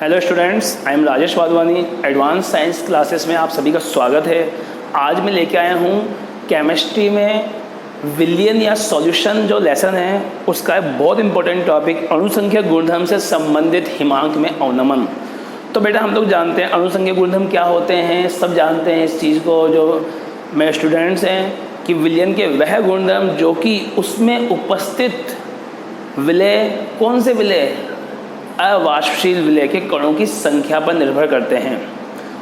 Hello students, I am Rajesh Wadhwani. Advance science classes में आप सभी का स्वागत है। आज मैं लेके आया हूँ केमिस्ट्री में विलयन या सॉल्यूशन जो लेसन है उसका एक बहुत इंपॉर्टेंट टॉपिक, अणुसंख्यक गुणधर्म से संबंधित हिमांक में अवनमन। तो बेटा हम लोग जानते हैं अणुसंख्यक गुणधर्म क्या होते हैं, सब जानते हैं इस चीज़ को। जो मेरे स्टूडेंट्स हैं कि विलयन के वह गुणधर्म जो कि उसमें उपस्थित विलय, कौन से विलय, अवाष्पशील विलय के कणों की संख्या पर निर्भर करते हैं,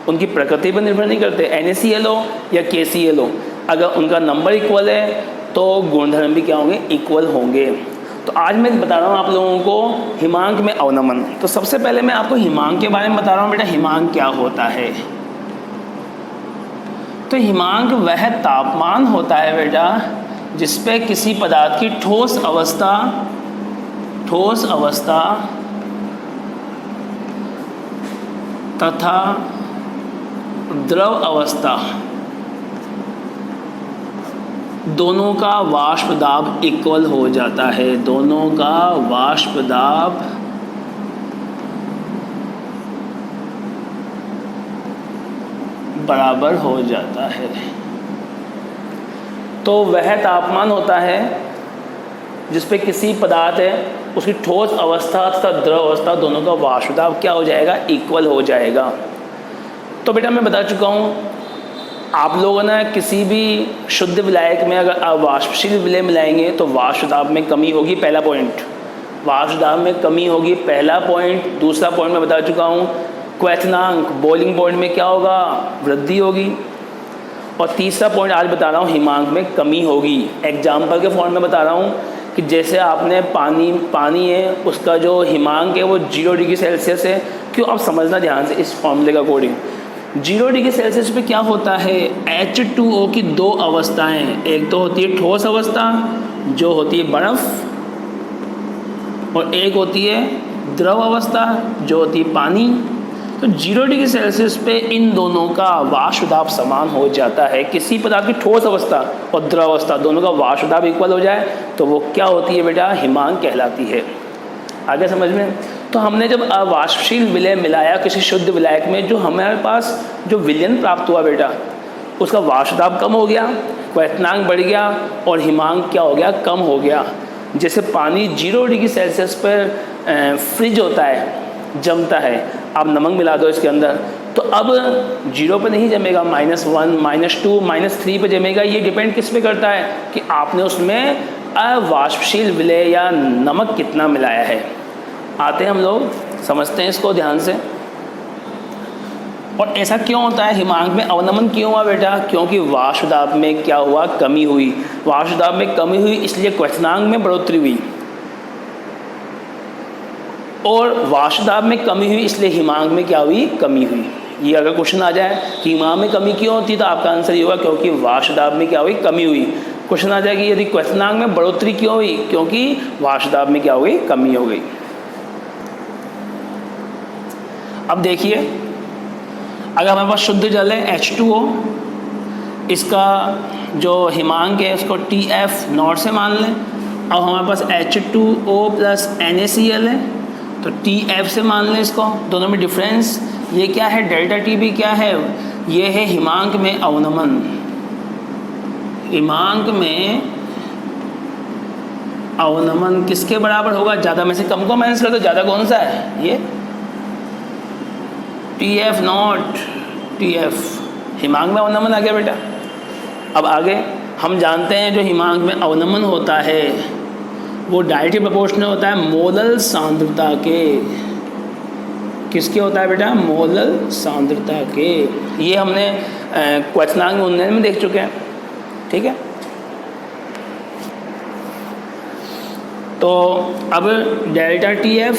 उनकी प्रकृति पर निर्भर नहीं करते। NaCl हो या KCl हो, अगर उनका नंबर इक्वल है तो गुणधर्म भी क्या होंगे, इक्वल होंगे। तो आज मैं बता रहा हूँ आप लोगों को हिमांक में अवनमन। तो सबसे पहले मैं आपको हिमांक के बारे में बता रहा हूँ। बेटा हिमांक क्या होता है? तो हिमांक वह तापमान होता है बेटा जिसपे किसी पदार्थ की ठोस अवस्था तथा द्रव अवस्था दोनों का वाष्प दाब इक्वल हो जाता है। दोनों का वाष्प दाब बराबर हो जाता है। तो वह तापमान होता है जिस पे किसी पदार्थ है उसकी ठोस अवस्था तथा द्रव अवस्था दोनों का वाष्प दाब क्या हो जाएगा, इक्वल हो जाएगा। तो बेटा मैं बता चुका हूँ, आप लोगों ने किसी भी शुद्ध विलायक में अगर अवाष्पशील विलय मिलाएंगे तो वाष्प दाब में कमी होगी। पहला पॉइंट, वाष्प दाब में कमी होगी, पहला पॉइंट। दूसरा पॉइंट मैं बता चुका हूँ, क्वथनांक, बॉइलिंग पॉइंट में क्या होगा, वृद्धि होगी। और तीसरा पॉइंट आज बता रहा हूँ, हिमांक में कमी होगी। एग्जाम्पल के फॉर्म में बता रहा हूँ कि जैसे आपने पानी है, उसका जो हिमांक है वो 0 डिग्री सेल्सियस है। क्यों, आप समझना ध्यान से इस फॉर्मूले का अकॉर्डिंग। 0 डिग्री सेल्सियस पे क्या होता है, H2O की दो अवस्थाएं, एक तो होती है ठोस अवस्था जो होती है बर्फ, और एक होती है द्रव अवस्था जो होती है पानी। तो 0 डिग्री सेल्सियस पे इन दोनों का वाष्प दाब समान हो जाता है। किसी पदार्थ की ठोस अवस्था और द्रव अवस्था दोनों का वाष्प दाब इक्वल हो जाए तो वो क्या होती है बेटा, हिमांक कहलाती है। आगे समझ में। तो हमने जब अवाष्पशील विलय मिलाया किसी शुद्ध विलायक में, जो हमारे पास जो विलयन प्राप्त हुआ बेटा, उसका वाष्प दाब कम हो गया, क्वथनांक बढ़ गया और हिमांक क्या हो गया, कम हो गया। जैसे पानी 0 डिग्री सेल्सियस पर फ्रिज होता है, जमता है, आप नमक मिला दो इसके अंदर तो अब 0 पर नहीं जमेगा, -1, -2, -3 पर जमेगा। ये डिपेंड किस पे करता है कि आपने उसमें अवाष्पशील विलय या नमक कितना मिलाया है। आते हैं हम लोग समझते हैं इसको ध्यान से। और ऐसा क्यों होता है, हिमांक में अवनमन क्यों हुआ बेटा? क्योंकि वाष्प दाब में क्या हुआ, कमी हुई। वाष्प दाब में कमी हुई इसलिए क्वथनांक में बढ़ोतरी हुई, और वाष्प दाब में कमी हुई इसलिए हिमांक में क्या हुई, कमी हुई। ये अगर क्वेश्चन आ जाए कि हिमांक में कमी क्यों होती है तो आपका आंसर ये होगा क्योंकि वाष्प दाब में क्या हुई, कमी हुई। क्वेश्चन आ जाएगी यदि क्वथनांक में बढ़ोतरी क्यों हुई, क्योंकि वाष्प दाब में क्या हो गई, कमी हो गई। अब देखिए, अगर हमारे पास शुद्ध जल है H2O, इसका जो हिमांक है उसको TF0 से मान लें। अब हमारे पास H2O + NaCl है तो TF से मान लें इसको। दोनों में डिफरेंस ये क्या है, डेल्टा T भी क्या है, ये है हिमांक में अवनमन। हिमांक में अवनमन किसके बराबर होगा, ज़्यादा में से कम को माइनस कर दो, ज़्यादा कौन सा है, ये TF0, TF, हिमांक में अवनमन आ गया बेटा। अब आगे हम जानते हैं जो हिमांक में अवनमन होता है वो डायरेक्टली प्रोपोर्शनल होता है मोलल सांद्रता के। किसके होता है बेटा, मोलल सांद्रता के। ये हमने क्वथनांक उन्नयन में देख चुके हैं, ठीक है। तो अब डेल्टा TF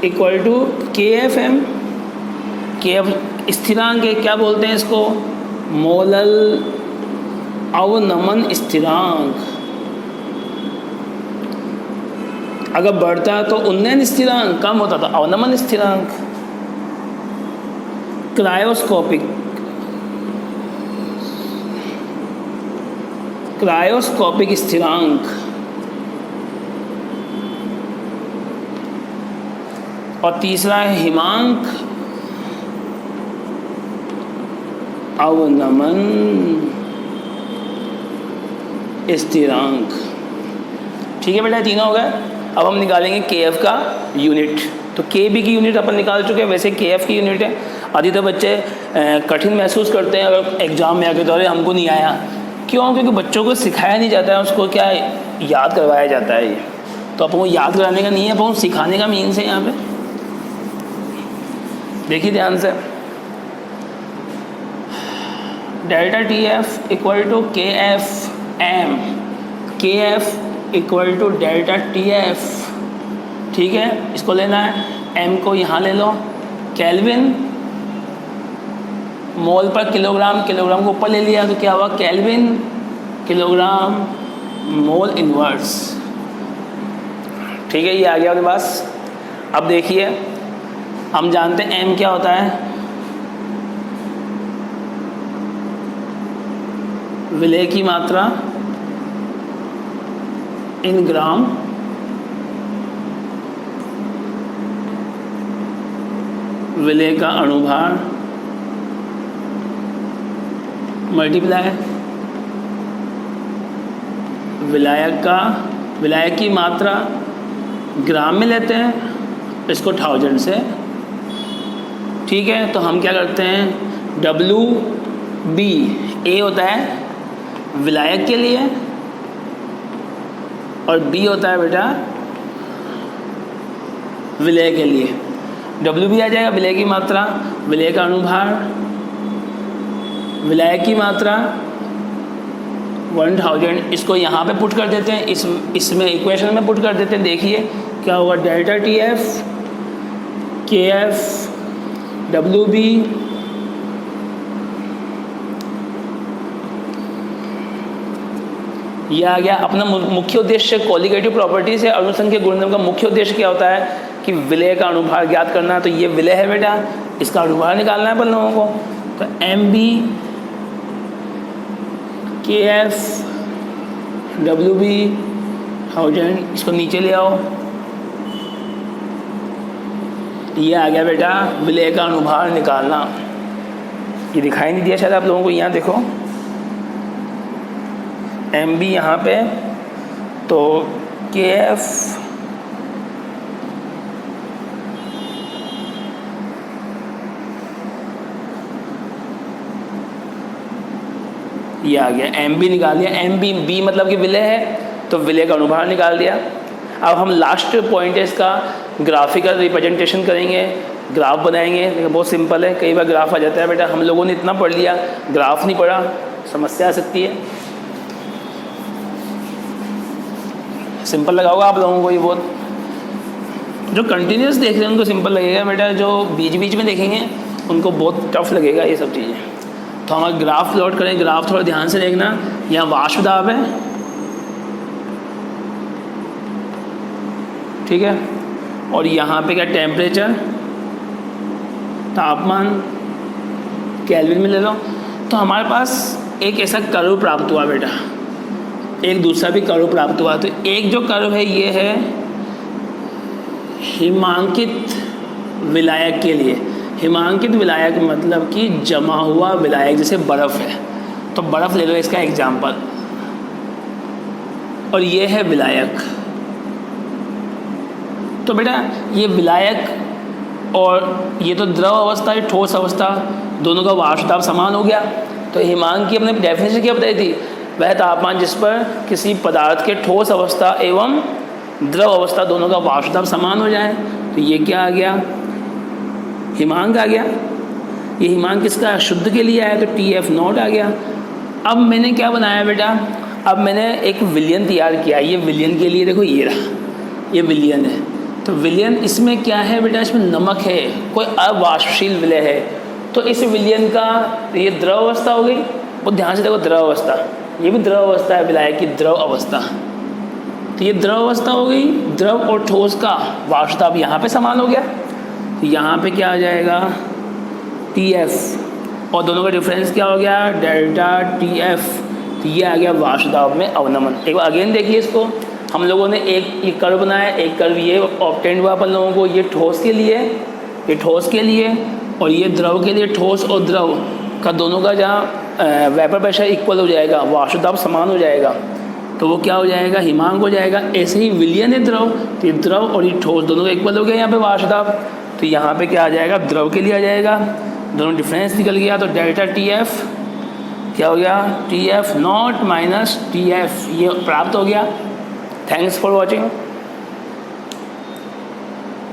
= KFM। KF स्थिरांक है, क्या बोलते हैं इसको, मोलल अवनमन स्थिरांक। अगर बढ़ता तो उन्नयन स्थिरांक, कम होता तो अवनमन स्थिरांक। क्रायोस्कोपिक स्थिरांक और तीसरा है हिमांक अवनमन स्थिरांक। ठीक है बेटा, तीनों हो गए। अब हम निकालेंगे के एफ का यूनिट। तो के बी की यूनिट अपन निकाल चुके हैं, वैसे के एफ की यूनिट है। आदि तो बच्चे कठिन महसूस करते हैं अगर एग्जाम में आके, तो अरे हमको नहीं आया। क्यों? क्योंकि बच्चों को सिखाया नहीं जाता है, उसको क्या याद करवाया जाता है। ये तो अपन को याद कराने का नहीं है, अपन सिखाने का मीन्स है यहाँ पे। देखिए ध्यान से, delta T F equal to K F M, K F equal to delta T F. ठीक है, इसको लेना है, एम को यहाँ ले लो, केल्विन मोल पर किलोग्राम, किलोग्राम को ऊपर ले लिया तो क्या हुआ, केल्विन किलोग्राम मोल इनवर्स। ठीक है, ये आ गया अपने पास। अब देखिए, हम जानते हैं एम क्या होता है, विलेय की मात्रा इन ग्राम विलेय का अणुभार मल्टीप्लाई विलायक की मात्रा ग्राम में लेते हैं, इसको 1000 से। ठीक है, तो हम क्या करते हैं, डब्ल्यू बी ए होता है विलायक के लिए और बी होता है बेटा विलेय के लिए। डब्ल्यू बी आ जाएगा विलेय की मात्रा, विलेय का अणुभार, विलायक की मात्रा 1000। इसको यहाँ पे पुट कर देते हैं, इसमें इक्वेशन में पुट कर देते हैं। देखिए क्या होगा, डेल्टा टी एफ के एफ डब्ल्यू बी ये आ गया। अपना मुख्य उद्देश्य कॉलिगेटिव प्रॉपर्टीज है, अणुसंख्यक गुणधर्म का मुख्य उद्देश्य क्या होता है कि विलेय का अणुभार ज्ञात करना है। तो ये विलेय है बेटा, इसका अणुभार निकालना है अपन लोगों को। तो एम बी के एफ डब्ल्यू बी 1000, इसको नीचे ले आओ, ये आ गया बेटा विलेय का अणुभार निकालना। ये दिखाई नहीं दिया शायद आप लोगों को, यहाँ देखो एम बी यहाँ पे, तो के एफ ये आ गया, एम बी निकाल दिया। एम बी बी मतलब कि विलेय है, तो विलेय का अणुभार निकाल दिया। अब हम लास्ट पॉइंट है इसका, ग्राफिकल रिप्रेजेंटेशन करेंगे, ग्राफ बनाएंगे। देखो बहुत सिंपल है, कई बार ग्राफ आ जाता है बेटा, हम लोगों ने इतना पढ़ लिया, ग्राफ नहीं पढ़ा, समस्या आ सकती है। सिंपल लगा होगा आप लोगों को ये बहुत, जो कंटिन्यूस देख रहे हैं उनको सिंपल लगेगा बेटा, जो बीच बीच में देखेंगे उनको बहुत टफ लगेगा ये सब चीज़ें। तो हम ग्राफ प्लॉट करें, ग्राफ थोड़ा ध्यान से देखना। यहाँ वाष्प दाब है, ठीक है, और यहाँ पे क्या टेम्परेचर, तापमान केल्विन में ले लो। तो हमारे पास एक ऐसा कर्व प्राप्त हुआ बेटा, एक दूसरा भी कर्व प्राप्त हुआ। तो एक जो कर्व है ये है हिमांकित विलायक के लिए। हिमांकित विलायक मतलब कि जमा हुआ विलायक, जैसे बर्फ़ है तो बर्फ़ ले लो इसका एग्जाम्पल, और ये है विलायक। तो बेटा ये विलायक और ये तो द्रव अवस्था, ये ठोस अवस्था, दोनों का वाष्प दाब समान हो गया। तो हिमांक की अपने डेफिनेशन क्या बताई थी, वह तापमान जिस पर किसी पदार्थ के ठोस अवस्था एवं द्रव अवस्था दोनों का वाष्प दाब समान हो जाए। तो ये क्या आ गया, हिमांक आ गया। ये हिमांक किसका, शुद्ध के लिए आया, तो टी एफ नॉट आ गया। अब मैंने क्या बनाया बेटा, अब मैंने एक विलयन तैयार किया। ये विलयन के लिए देखो, ये रहा, ये विलयन है। तो विलयन इसमें क्या है बेटा, इसमें नमक है, कोई अवाष्पशील विलय है। तो इस विलयन का ये द्रव अवस्था हो गई, बहुत ध्यान से देखो, द्रव अवस्था, ये भी द्रव अवस्था है, विलायक की द्रव अवस्था। तो ये द्रव अवस्था हो गई, द्रव और ठोस का वाष्प दाब यहाँ पे समान हो गया। तो यहाँ पे क्या आ जाएगा, टी एफ, और दोनों का डिफरेंस क्या हो गया, डेल्टा टी एफ। तो ये आ गया वाष्प दाब में अवनमन। एक बार अगेन देखिए इसको, हम लोगों ने एक ये कर्व बनाया, एक कर्व ये ऑब्टेंड हुआ अपन लोगों को, ये ठोस के लिए, ये ठोस के लिए, और ये द्रव के लिए। ठोस और द्रव का दोनों का जहाँ वेपर प्रेशर इक्वल हो जाएगा, वाष्प दाब समान हो जाएगा, तो वो क्या हो जाएगा, हिमांक हो जाएगा। ऐसे ही विलयन है द्रव, तो ये द्रव और ये ठोस दोनों का इक्वल हो गया यहाँ पे वाष्प दाब, तो यहाँ पे क्या आ जाएगा, द्रव के लिए आ जाएगा, दोनों डिफरेंस निकल गया, तो डेल्टा टी एफ क्या हो गया, T F not minus T F, ये प्राप्त हो गया। Thanks for watching.